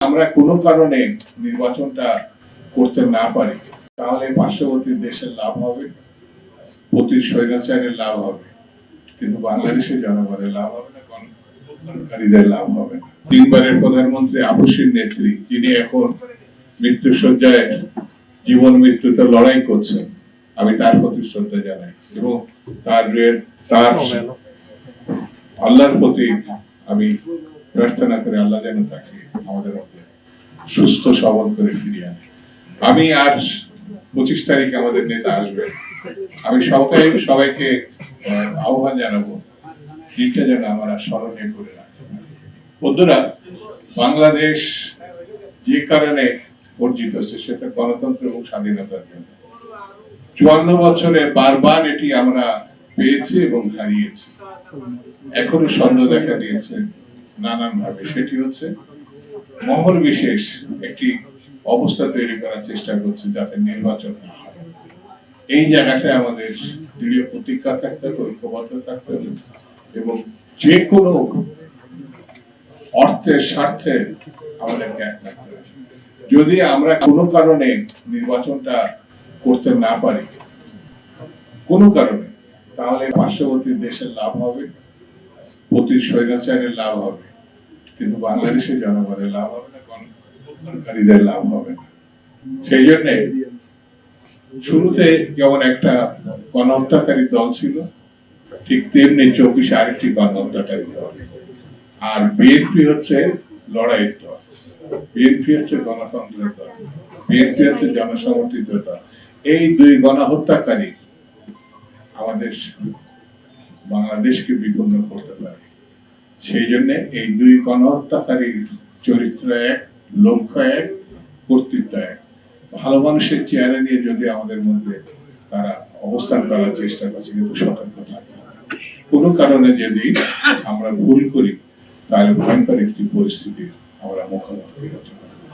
আমরা কোনো কারণে নির্বাচনটা করতে না পারি তাহলে পার্শ্ববর্তী দেশের লাভ হবে, প্রতি স্বৈরাচারের লাভ হবে, কিন্তু বাংলাদেশের জনগণের লাভ হবে না, গণতন্ত্রকারীদের লাভ হবে না। তিনবারের প্রধানমন্ত্রী আপসীর নেত্রী, যিনি এখন মৃত্যুসজ্জায় জীবন মৃত্যুতে লড়াই করছেন, আমি তার প্রতি শ্রদ্ধা জানাই এবং তার আল্লাহর প্রতি আমি প্রার্থনা করে আল্লাহ যেন তাকে আমাদের মধ্যে সুস্থ সবল করে ফিরিয়ে আনে। আমি আর 25 তারিখে আমাদের নেতা আসবে, আমি সবাইকে আহ্বান জানাবো দিনটা যেন আমরা স্মরণীয় করে রাখি। বন্ধুরা, বাংলাদেশ যে কারণে অর্জিত হচ্ছে সেটা গণতন্ত্র এবং স্বাধীনতার জন্য। 54 বছরে বারবার এটি আমরা পেয়েছি এবং হারিয়েছি। এখনো সন্দেহ দেখা দিয়েছে নানান ভাবে, সেটি হচ্ছে মহল বিশেষ একটি অবস্থা তৈরি করার চেষ্টা করছে যাতে নির্বাচন না হয়। এই জায়গাটায় আমাদের দৃঢ় প্রতিজ্ঞা থাকতে হবে, ঐক্যবদ্ধ থাকতে হবে এবং যে কোনো অর্থের স্বার্থে আমাদেরকে এক থাকতে হবে। যদি আমরা কোনো কারণে নির্বাচনটা করতে না পারি কোনো কারণে, তাহলে পার্শ্ববর্তী দেশের লাভ হবে, প্রতি স্বৈরাচারের লাভ হবে, কিন্তু বাংলাদেশের জনগণের লাভ হবে না, গণতন্ত্রকারীদের লাভ হবে না। সেই জন্য শুরুতে যেমন একটা গণহত্যাকারী দল ছিল, ঠিক তেমনি 24 আরেকটি গণহত্যাকারী দল। আর বিএনপি হচ্ছে লড়াইয়ের দল, বিএনপি হচ্ছে গণতন্ত্রের দল, বিএনপি হচ্ছে জনসমর্থিত দল। এই দুই গণহত্যাকারী আমাদের বাংলাদেশকে বিপন্ন করতে পারে। সেই জন্য এই দুই গণহত্যাকারীর চরিত্র এক, লক্ষ্য এক, কর্তৃত্ব এক। ভালো মানুষের চেহারা নিয়ে যদি আমাদের মধ্যে তারা অবস্থান করার চেষ্টা করছে, কিন্তু সতর্ক থাকবে। কোনো কারণে যদি আমরা ভুল করি তাহলে ভয়ঙ্কর একটি পরিস্থিতির আমরা মুখোমুখি হতে